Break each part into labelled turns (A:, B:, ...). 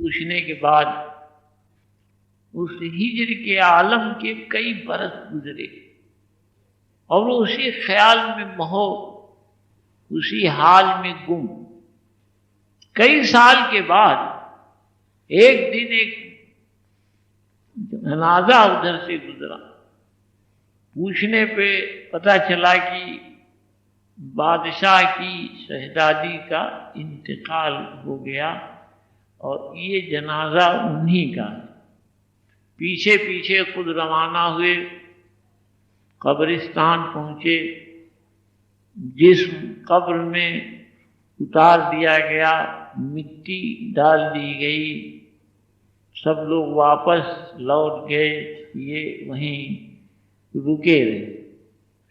A: پوچھنے کے بعد اس ہجر کے عالم کے کئی برس گزرے اور وہ اسی خیال میں مہو، اسی حال میں گم۔ کئی سال کے بعد ایک دن ایک جنازہ ادھر سے گزرا، پوچھنے پہ پتہ چلا کہ بادشاہ کی شہزادی کا انتقال ہو گیا اور یہ جنازہ انہی کا ہے۔ پیچھے پیچھے خود روانہ ہوئے، قبرستان پہنچے، جسم قبر میں اتار دیا گیا، مٹی ڈال دی گئی، سب لوگ واپس لوٹ گئے، یہ وہیں رکے رہے۔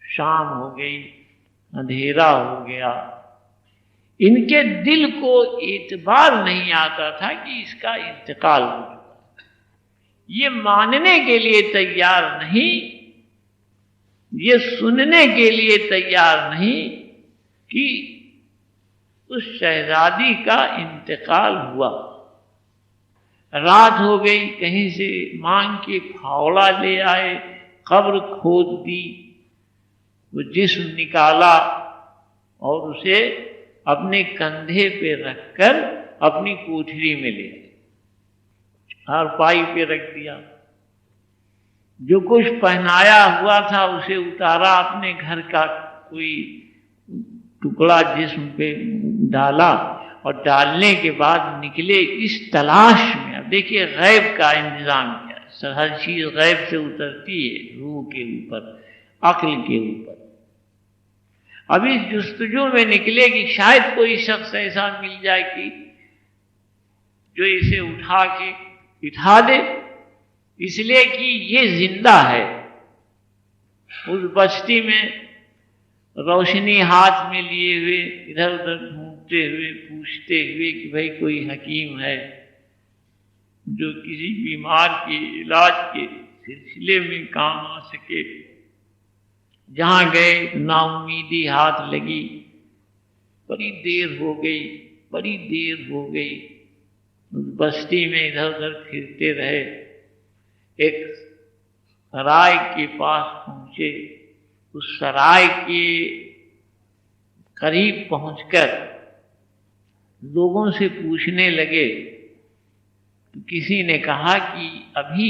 A: شام ہو گئی، اندھیرا ہو گیا، ان کے دل کو اعتبار نہیں آتا تھا کہ اس کا انتقال ہو چکا، یہ ماننے کے لیے تیار نہیں، یہ سننے کے لیے تیار نہیں کہ اس شہزادی کا انتقال ہوا۔ رات ہو گئی، کہیں سے مانگ کے پھاوڑا لے آئے، قبر کھود دی، وہ جسم نکالا اور اسے اپنے کندھے پہ رکھ کر اپنی کوٹھری میں لے آئے، چارپائی پہ رکھ دیا، جو کچھ پہنایا ہوا تھا اسے اتارا، اپنے گھر کا کوئی ٹکڑا جسم پہ ڈالا، اور ڈالنے کے بعد نکلے اس تلاش میں۔ اب دیکھیے غیب کا انتظام کیا، ہر چیز غیب سے اترتی ہے، روح کے اوپر، عقل کے اوپر۔ اب اس جستجو میں نکلے کہ شاید کوئی شخص ایسا مل جائے کہ جو اسے اٹھا کے بٹھا دے، اس لیے کہ یہ زندہ ہے۔ اس بستی میں روشنی ہاتھ میں لیے ہوئے ادھر ادھر ڈھونڈتے ہوئے، پوچھتے ہوئے کہ بھئی کوئی حکیم ہے جو کسی بیمار کے علاج کے سلسلے میں کام آ سکے۔ جہاں گئے نا امیدی ہاتھ لگی، بڑی دیر ہو گئی، بڑی دیر ہو گئی، اس بستی میں ادھر ادھر پھرتے رہے، ایک سرائے کے پاس پہنچے۔ اس سرائے کے قریب پہنچ کر لوگوں سے پوچھنے لگے، تو کسی نے کہا کہ ابھی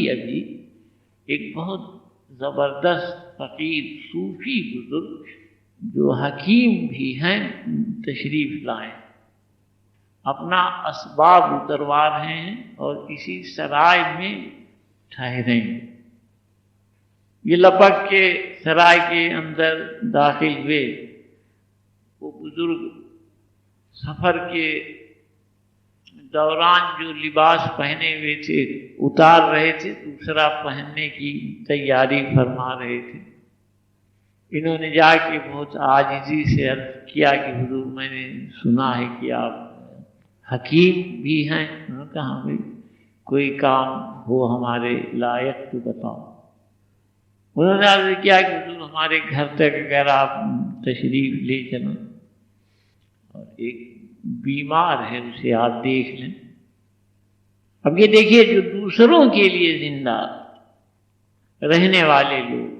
A: ایک بہت زبردست فقیر صوفی بزرگ جو حکیم بھی ہیں تشریف لائے، اپنا اسباب اتروا رہے ہیں اور اسی سرائے میں ٹھہرے ہیں۔ یہ لپک کے سرائے کے اندر داخل ہوئے۔ وہ بزرگ سفر کے دوران جو لباس پہنے ہوئے تھے اتار رہے تھے، دوسرا پہننے کی تیاری فرما رہے تھے۔ انہوں نے جا کے بہت عاجزی سے عرض کیا کہ حضور میں نے سنا ہے کہ آپ حکیم بھی ہیں۔ انہوں نے کہا بھائی کوئی کام ہو ہمارے لائق تو بتاؤ۔ انہوں نے عرض کیا کہ حضور ہمارے گھر تک اگر آپ تشریف لے چلیں، اور ایک بیمار ہے اسے آپ دیکھ لیں۔ اب یہ دیکھیے جو دوسروں کے لیے زندہ رہنے والے لوگ،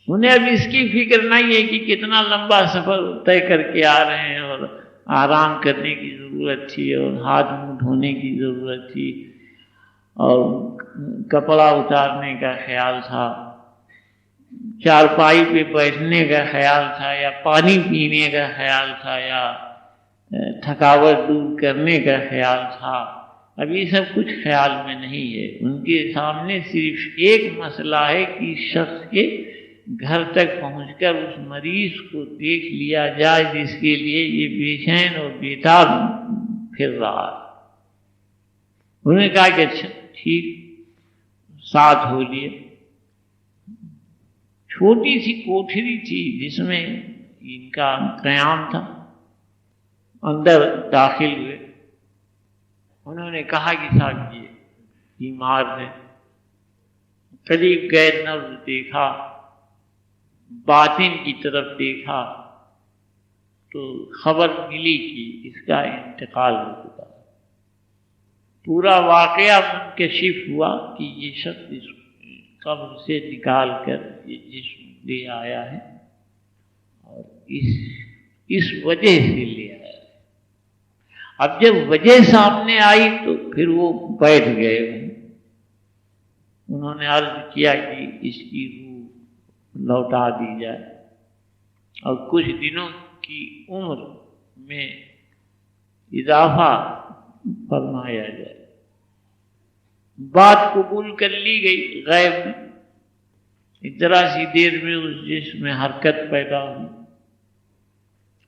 A: انہیں اب اس کی فکر نہیں ہے کہ کتنا لمبا سفر طے کر کے آ رہے ہیں، اور آرام کرنے کی ضرورت تھی، اور ہاتھ منہ دھونے کی ضرورت تھی، اور کپڑا اتارنے کا خیال تھا، چارپائی پہ بیٹھنے کا خیال تھا، یا پانی پینے کا خیال تھا، یا تھکاوٹ دور کرنے کا خیال تھا۔ اب یہ سب کچھ خیال میں نہیں ہے، ان کے سامنے صرف ایک مسئلہ ہے کہ شخص کے گھر تک پہنچ کر اس مریض کو دیکھ لیا جائے جس کے لیے یہ بے چین اور بیتاب پھر رہا ہے۔ انہوں نے کہا کہ اچھا ٹھیک، ساتھ ہو لیے۔ چھوٹی سی کوٹھری تھی جس میں ان کا قیام تھا، اندر داخل ہوئے۔ انہوں نے کہا کہ صاحب یہ بیمار ہے۔ قریب گئے، نبض دیکھا، باطن کی طرف دیکھا تو خبر ملی کہ اس کا انتقال ہو چکا۔ پورا واقعہ منکشف ہوا کہ یہ شخص اس قبر سے نکال کر یہ جسم لے آیا ہے اور اس وجہ سے لے آیا ہے۔ اب جب وجہ سامنے آئی تو پھر وہ بیٹھ گئے، انہوں نے عرض کیا کہ اس کی روح لوٹا دی جائے اور کچھ دنوں کی عمر میں اضافہ فرمایا جائے۔ بات قبول کر لی گئی غیب میں، ذرا سی دیر میں اس جسم میں حرکت پیدا ہوئی،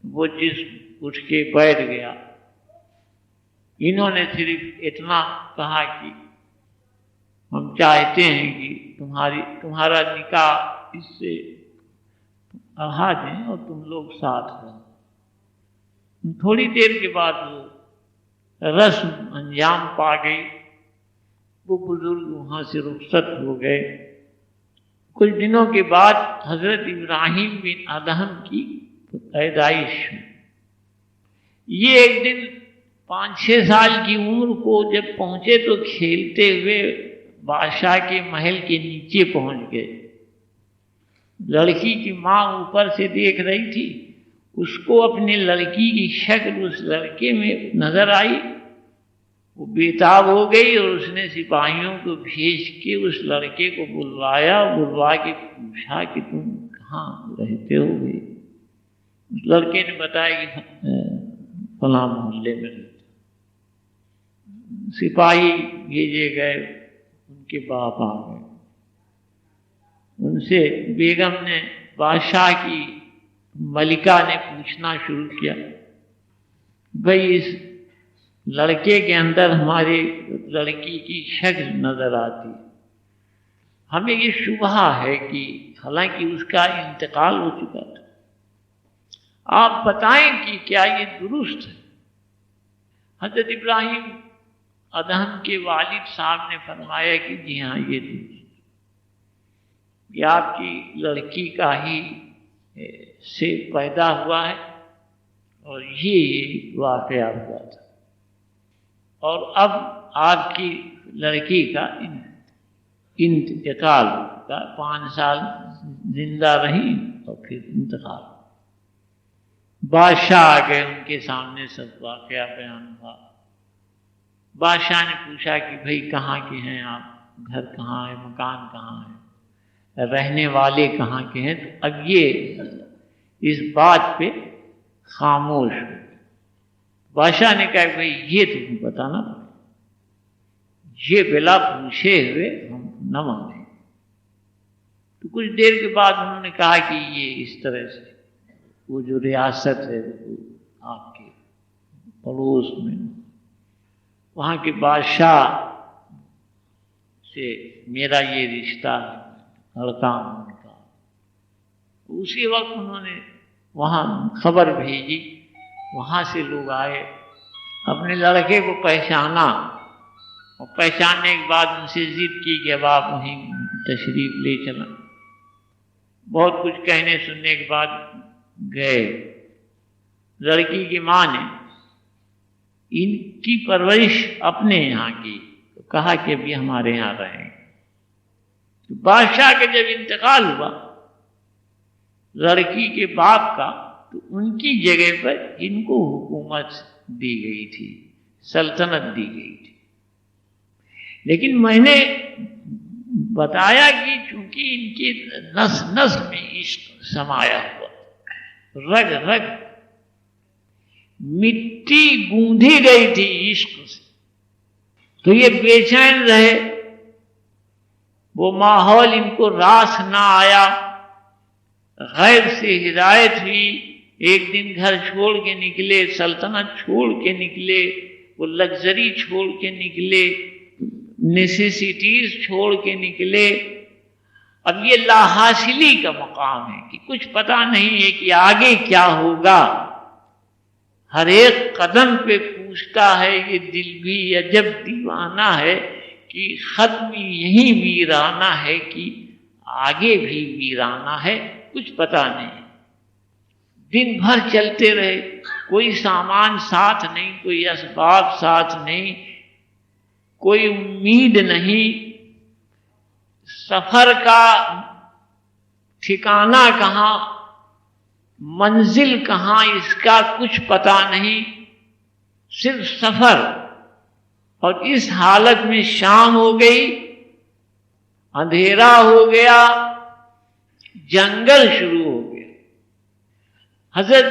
A: وہ جسم اٹھ کے بیٹھ گیا۔ انہوں نے صرف اتنا کہا کہ ہم چاہتے ہیں کہ تمہارا نکاح اس سے پڑھا دیں اور تم لوگ ساتھ رہو۔ تھوڑی دیر کے بعد وہ رسم انجام پا گئی، وہ بزرگ وہاں سے رخصت ہو گئے۔ کچھ دنوں کے بعد حضرت ابراہیم بن ادہم کی پیدائش ہوئی۔ یہ ایک دن 5-6 سال کی عمر کو جب پہنچے تو کھیلتے ہوئے بادشاہ کے محل کے نیچے پہنچ گئے۔ لڑکی کی ماں اوپر سے دیکھ رہی تھی، اس کو اپنی لڑکی کی شکل اس لڑکے میں نظر آئی، وہ بےتاب ہو گئی اور اس نے سپاہیوں کو بھیج کے اس لڑکے کو بلوا کے پوچھا کہ تم کہاں رہتے ہو گے؟ اس لڑکے نے بتایا کہ فلاں محلے میں رہتے۔ سپاہی بھیجے گئے، ان کے باپ آ گئے، ان سے بیگم نے بادشاہ کی ملکہ نے پوچھنا شروع کیا، بھئی اس لڑکے کے اندر ہماری لڑکی کی شکل نظر آتی، ہمیں یہ شبہ ہے کہ حالانکہ اس کا انتقال ہو چکا تھا، آپ بتائیں کہ کیا یہ درست ہے؟ حضرت ابراہیم ادہم کے والد صاحب نے فرمایا کہ جی ہاں یہ درست، یہ آپ کی لڑکی کا ہی سے پیدا ہوا ہے اور یہ واقعہ ہوا تھا، اور اب آپ کی لڑکی کا انتقال کا 5 سال زندہ رہی اور پھر انتقال۔ بادشاہ آ گئے، ان کے سامنے سب واقعہ بیان ہوا۔ بادشاہ نے پوچھا کہ بھئی کہاں کے ہیں آپ، گھر کہاں ہے، مکان کہاں ہے، رہنے والے کہاں کے ہیں؟ تو اب یہ اس بات پہ خاموش ہو۔ بادشاہ نے کہا کہ بھئی یہ تمہیں بتانا پڑے، یہ بلا پوچھے ہوئے ہم نہ مانیں۔ تو کچھ دیر کے بعد انہوں نے کہا کہ یہ اس طرح سے وہ جو ریاست ہے وہ آپ کے پڑوس میں، وہاں کے بادشاہ سے میرا یہ رشتہ ہے، لڑکا ان کا۔ اسی وقت انہوں نے وہاں خبر بھیجی، وہاں سے لوگ آئے، اپنے لڑکے کو پہچانا، اور پہچاننے کے بعد ان سے ضد کی کہ اب آپ وہیں تشریف لے چلا۔ بہت کچھ کہنے سننے کے بعد گئے۔ لڑکی کی ماں نے ان کی پرورش اپنے یہاں کی، تو کہا کہ ابھی ہمارے یہاں رہیں۔ تو بادشاہ کا جب انتقال ہوا لڑکی کے باپ کا، تو ان کی جگہ پر ان کو حکومت دی گئی تھی، سلطنت دی گئی تھی۔ لیکن میں نے بتایا کہ چونکہ ان کی نس نس میں عشق سمایا ہوا، رگ رگ مٹی گوندھی گئی تھی عشق سے، تو یہ بے چین رہے، وہ ماحول ان کو راس نہ آیا۔ غیب سے ہدایت ہوئی، ایک دن گھر چھوڑ کے نکلے، سلطنت چھوڑ کے نکلے، وہ لگژری چھوڑ کے نکلے، نیسیسٹیز چھوڑ کے نکلے۔ اب یہ لا حاصلی کا مقام ہے کہ کچھ پتہ نہیں ہے کہ آگے کیا ہوگا، ہر ایک قدم پہ پوچھتا ہے یہ دل بھی عجب دیوانہ ہے کہ ختم یہی ویرانہ ہے کہ آگے بھی ویرانہ ہے، کچھ پتہ نہیں۔ دن بھر چلتے رہے، کوئی سامان ساتھ نہیں، کوئی اسباب ساتھ نہیں، کوئی امید نہیں، سفر کا ٹھکانہ کہاں، منزل کہاں، اس کا کچھ پتہ نہیں، صرف سفر۔ اور اس حالت میں شام ہو گئی، اندھیرا ہو گیا، جنگل شروع ہو گیا۔ حضرت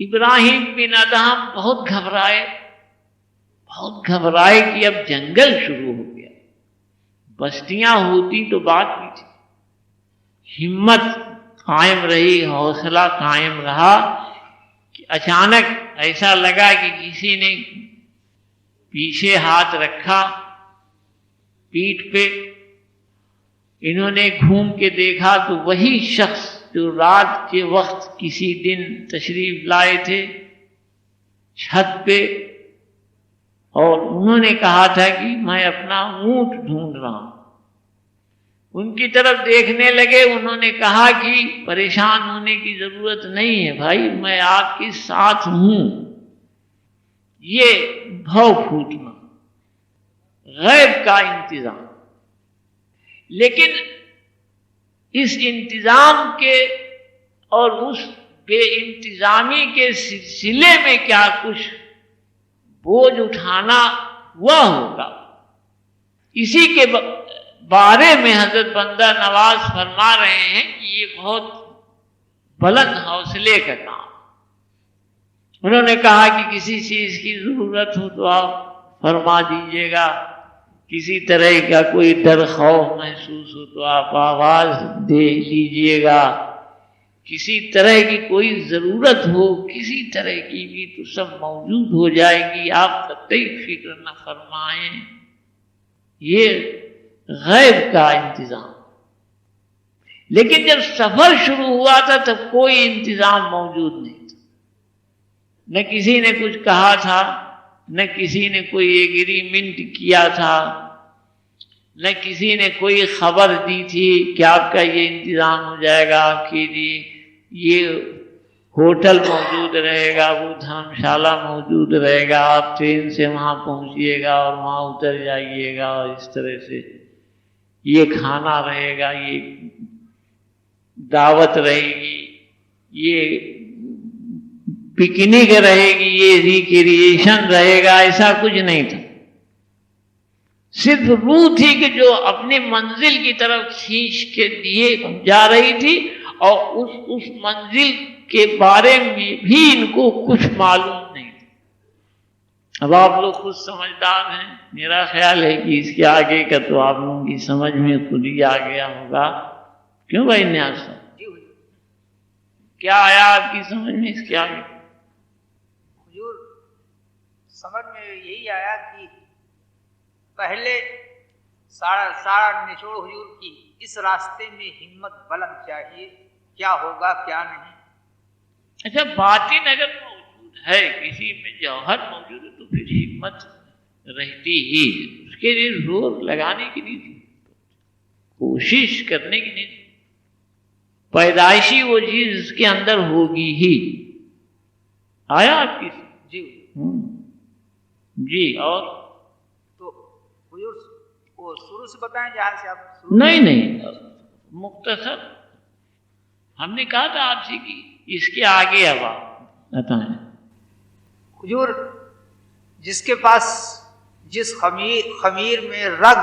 A: ابراہیم بن ادہم بہت گھبرائے کہ اب جنگل شروع ہو گیا۔ بستیاں ہوتی تو بات نہیں تھی، ہمت قائم رہی، حوصلہ قائم رہا کہ اچانک ایسا لگا کہ کسی نے پیچھے ہاتھ رکھا پیٹھ پہ۔ انہوں نے گھوم کے دیکھا تو وہی شخص جو رات کے وقت کسی دن تشریف لائے تھے چھت پہ، اور انہوں نے کہا تھا کہ میں اپنا اونٹ ڈھونڈ رہا ہوں۔ ان کی طرف دیکھنے لگے، انہوں نے کہا کہ پریشان ہونے کی ضرورت نہیں ہے بھائی، میں آپ کے ساتھ ہوں۔ یہ بھو پھوٹنا، غیب کا انتظام۔ لیکن اس انتظام کے اور اس بے انتظامی کے سلسلے میں کیا کچھ بوجھ اٹھانا ہوا ہوگا، اسی کے بارے میں حضرت بندہ نواز فرما رہے ہیں کہ یہ بہت بلند حوصلے کا کام۔ انہوں نے کہا کہ کسی چیز کی ضرورت ہو تو آپ فرما دیجیے گا، کسی طرح کا کوئی ڈر خوف محسوس ہو تو آپ آواز دے لیجیے گا، کسی طرح کی کوئی ضرورت ہو کسی طرح کی بھی تو سب موجود ہو جائے گی، آپ قطعی فکر نہ فرمائیں۔ یہ غیب کا انتظام۔ لیکن جب سفر شروع ہوا تھا تب کوئی انتظام موجود نہیں تھا، نہ کسی نے کچھ کہا تھا، نہ کسی نے کوئی ایگریمنٹ کیا تھا، نہ کسی نے کوئی خبر دی تھی کہ آپ کا یہ انتظام ہو جائے گا، آپ کے لیے یہ ہوٹل موجود رہے گا، وہ دھرم شالہ موجود رہے گا، آپ ٹرین سے وہاں پہنچیے گا اور وہاں اتر جائیے گا، اور اس طرح سے یہ کھانا رہے گا، یہ دعوت رہے گی، یہ پکنک رہے گی، یہ ریکریشن رہے گا، ایسا کچھ نہیں تھا۔ صرف روح تھی کہ جو اپنی منزل کی طرف کھینچ کے لیے جا رہی تھی، اور اس منزل کے بارے میں بھی ان کو کچھ معلوم نہیں تھا۔ اب آپ لوگ خود سمجھدار ہیں، میرا خیال ہے کہ اس کے آگے کا تو آپ لوگوں کی سمجھ میں خود ہی آ گیا ہوگا، کیوں بھائی نیاز صاحب؟ کیا آیا آپ کی سمجھ میں اس کے آگے؟
B: حضور سمجھ میں یہی آیا کہ پہلے سارا نچوڑ حضور کی اس راستے میں ہمت بلند چاہیے، کیا ہوگا کیا نہیں۔
A: اچھا، باطن اگر موجود ہے، کسی میں جوہر موجود ہے تو پھر ہمت رہتی ہی ہے، اس کے لیے زور لگانے کی نہیں ضرورت، کوشش کرنے کی نہیں ضرورت، پیدائشی وہ چیز اس کے اندر ہوگی ہی۔ آیا آپ کی؟
B: جی
A: جی۔ اور
B: تو حضور وہ شروع سے بتائیں جہاں سے آپ
A: نہیں مختصر ہم نے کہا تھا آپ سے کہ اس کے آگے اب آپ بتائیں۔
B: حضور جس کے پاس جس خمیر میں رگ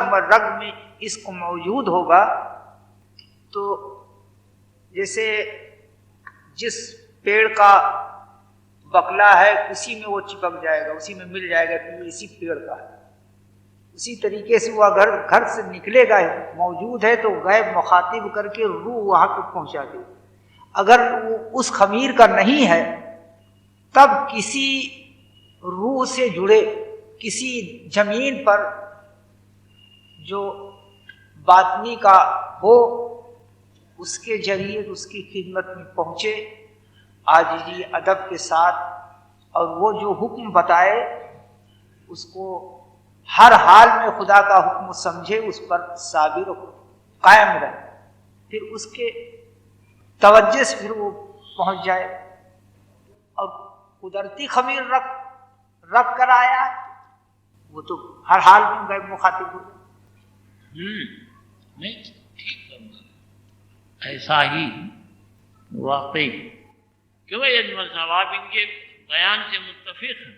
B: میں عشق موجود ہوگا، تو جیسے جس پیڑ کا بکلا ہے اسی میں وہ چپک جائے گا، اسی میں مل جائے گا کہ یہ اسی پیڑ کا ہے، اسی طریقے سے وہ اگر گھر سے نکلے گا موجود ہے تو غیب مخاطب کر کے روح وہاں تک پہنچا دے۔ اگر وہ اس خمیر کا نہیں ہے تب کسی روح سے جڑے، کسی زمین پر جو باطنی کا ہو اس کے ذریعے اس کی خدمت میں پہنچے عاجزی ادب کے ساتھ، اور وہ جو حکم بتائے اس کو ہر حال میں خدا کا حکم سمجھے، اس پر صابر و قائم رہے، پھر اس کے توجہ سے پھر وہ پہنچ جائے۔ اور قدرتی خمیر رکھ کر آیا وہ تو ہر حال میں غیب مخاطب ہو.
A: نہیں ٹھیک کرنا ایسا ہی واقعی کیوں اجمل صاحب آپ ان کے بیان سے متفق ہیں؟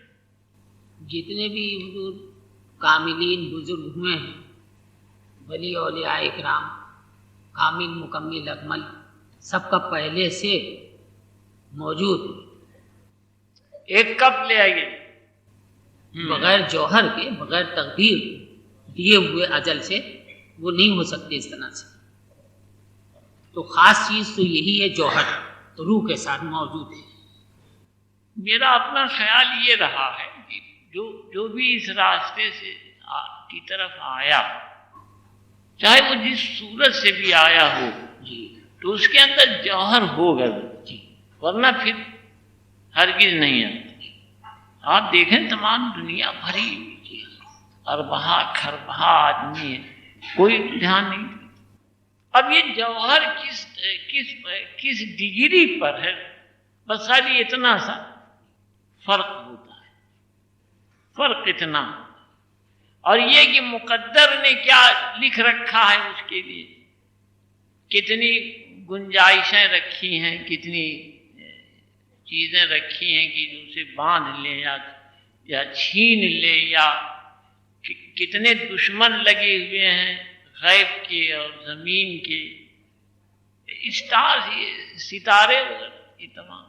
C: جتنے بھی حضور کاملین بزرگ ہوئے ہیں، ولی اولیاء اکرام، کامل مکمل اکمل، سب کا پہلے سے موجود،
A: ایک کپ لے آئیے
C: بغیر جوہر کے، بغیر تقدیر دیے ہوئے اجل سے وہ نہیں ہو سکتے اس طرح سے. تو خاص چیز تو یہی ہے جوہر، تو روح کے ساتھ موجود ہے.
A: میرا اپنا خیال یہ رہا ہے کہ جو بھی اس راستے سے کی طرف آیا، چاہے وہ جس صورت سے بھی آیا ہو،
C: جی
A: تو اس کے اندر جوہر ہوگا جی، ورنہ پھر ہرگز نہیں آتا. آپ دیکھیں تمام دنیا بھری اربہا کھربہا آدمی ہے، کوئی دھیان نہیں. اب یہ جوہر کس ڈگری پر ہے، بس خالی اتنا سا فرق ہوتا ہے، فرق اتنا. اور یہ کہ مقدر نے کیا لکھ رکھا ہے اس کے لیے، کتنی گنجائشیں رکھی ہیں، کتنی چیزیں رکھی ہیں کہ اسے باندھ لے یا چھین لے، یا کتنے دشمن لگے ہوئے ہیں غیب کے اور زمین کے، اسٹار ستارے یہ تمام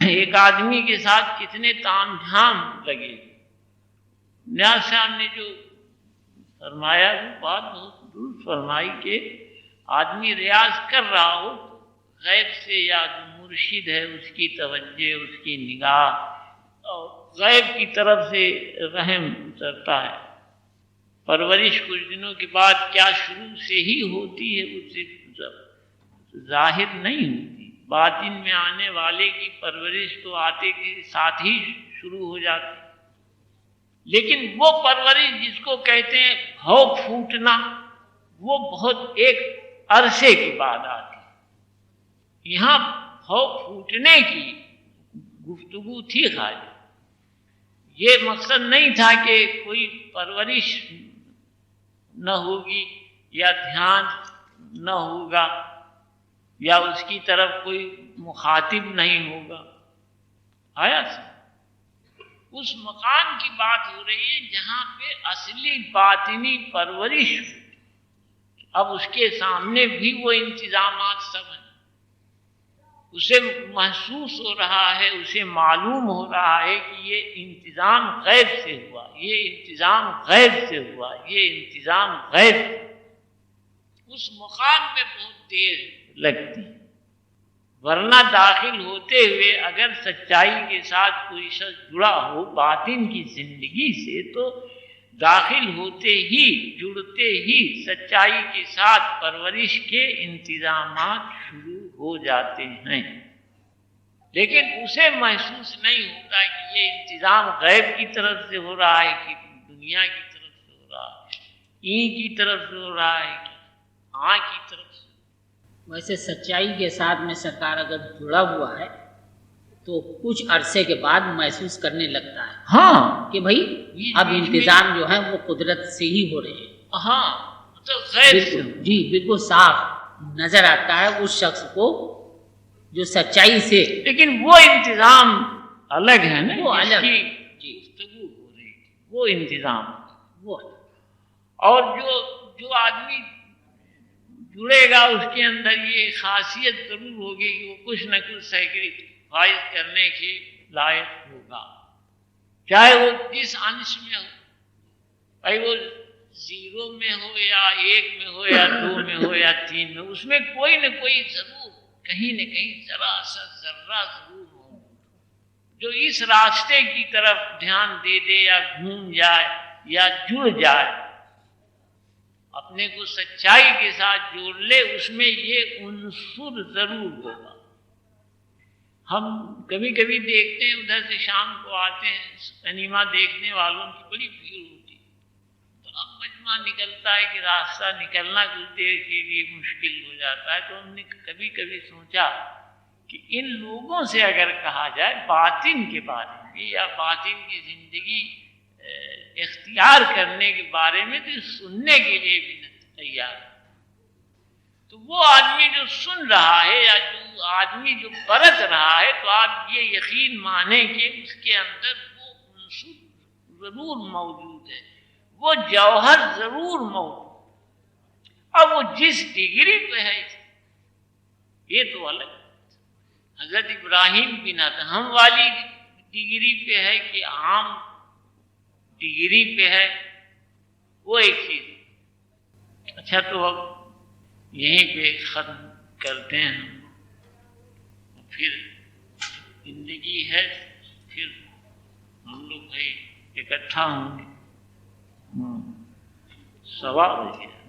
A: ایک آدمی کے ساتھ کتنے تام جھام لگے. نیاز صاحب نے جو فرمایا وہ بات بہت درست فرمائی کہ آدمی ریاض کر رہا ہو غیب سے، یا جو مرشد ہے اس کی توجہ، اس کی نگاہ اور غیب کی طرف سے رحم اترتا ہے. پرورش کچھ دنوں کے بعد کیا شروع سے ہی ہوتی ہے، اس سے ظاہر نہیں ہوتی. باطن میں آنے والے کی پرورش تو آتے کے ساتھ ہی شروع ہو جاتی. لیکن وہ پرورش جس کو کہتے ہیں بھوک پھوٹنا، وہ بہت ایک عرصے کی بعد آتی. یہاں بھوک پھوٹنے کی گفتگو تھی خالی. یہ مقصد نہیں تھا کہ کوئی پرورش نہ ہوگی یا دھیان نہ ہوگا یا اس کی طرف کوئی مخاطب نہیں ہوگا. آیا سر اس مقام کی بات ہو رہی ہے جہاں پہ اصلی باطنی پرورش ہوتی. اب اس کے سامنے بھی وہ انتظامات سب ہیں، اسے محسوس ہو رہا ہے، اسے معلوم ہو رہا ہے کہ یہ انتظام غیب سے ہوا، یہ انتظام غیب سے ہوا، یہ انتظام غیب سے. اس مقام میں بہت دیر لگتی، ورنہ داخل ہوتے ہوئے اگر سچائی کے ساتھ کوئی شخص جڑا ہو باطن کی زندگی سے، تو داخل ہوتے ہی جڑتے ہی سچائی کے ساتھ پرورش کے انتظامات شروع ہو جاتے ہیں. لیکن اسے محسوس نہیں ہوتا کہ یہ انتظام غیب کی طرف سے ہو رہا ہے کہ دنیا کی طرف سے ہو رہا ہے، این کی طرف سے ہو رہا ہے کہ آں کی طرف سے.
C: ویسے سچائی کے ساتھ میں سرکار اگر جڑا ہوا ہے تو کچھ عرصے کے بعد محسوس کرنے لگتا ہے
A: ہاں
C: کہ بھائی اب انتظام جو ہے وہ قدرت سے ہی ہو رہے ہیں.
A: ہاں تو غیب سے
C: جی بالکل صاف نظر آتا ہے اس شخص کو جو سچائی سے.
A: لیکن وہ انتظام الگ ہے نا،
C: وہ
A: جس
C: الگ
A: کی
C: جی
A: گفتگو ہو رہی تھی، وہ انتظام.
C: وہ
A: اور جو آدمی جڑے گا اس کے اندر یہ خاصیت ضرور ہوگی کہ وہ کچھ نہ کچھ سیکریفائز کرنے کے لائق ہوگا، چاہے وہ جس انش میں ہو، بھائی وہ 0 میں ہو یا 1 میں ہو یا 2 میں ہو یا 3 میں، اس میں کوئی نہ کوئی ضرور کہیں نہ کہیں ذرا سا ذرہ ضرور ہو جو اس راستے کی طرف دھیان دے دے یا گھوم جائے یا جڑ جائے، اپنے کو سچائی کے ساتھ جوڑ لے. اس میں یہ عنصر ضرور ہوگا. ہم کبھی کبھی دیکھتے ہیں ادھر سے شام کو آتے ہیں، سنیما دیکھنے والوں کی بڑی بھیڑ ہوتی ہے، تو اب مجمع نکلتا ہے کہ راستہ نکلنا کچھ دیر کے لیے مشکل ہو جاتا ہے. تو ہم نے کبھی کبھی سوچا کہ ان لوگوں سے اگر کہا جائے باطن کے بارے میں یا باطن کی زندگی اختیار کرنے کے بارے میں تو سننے کے لیے بھی نہ تیار ہے۔ تو وہ آدمی جو سن رہا ہے یا جو آدمی جو پرکھ رہا ہے، تو آپ یہ یقین مانیں کہ اس کے اندر وہ عنصر ضرور موجود ہے، وہ جوہر ضرور موجود ہے، اب وہ جس ڈگری پہ ہے یہ تو الگ ہے۔ حضرت ابراہیم بن ادہم والی ڈگری پہ ہے کہ عام ڈگری پہ ہے، وہ ایک چیز ہے۔ اچھا، تو اب یہیں پہ ختم کرتے ہیں ہم، پھر زندگی ہے، پھر ہم لوگ بھائی اکٹھا ہوں گے۔ سوال ہے۔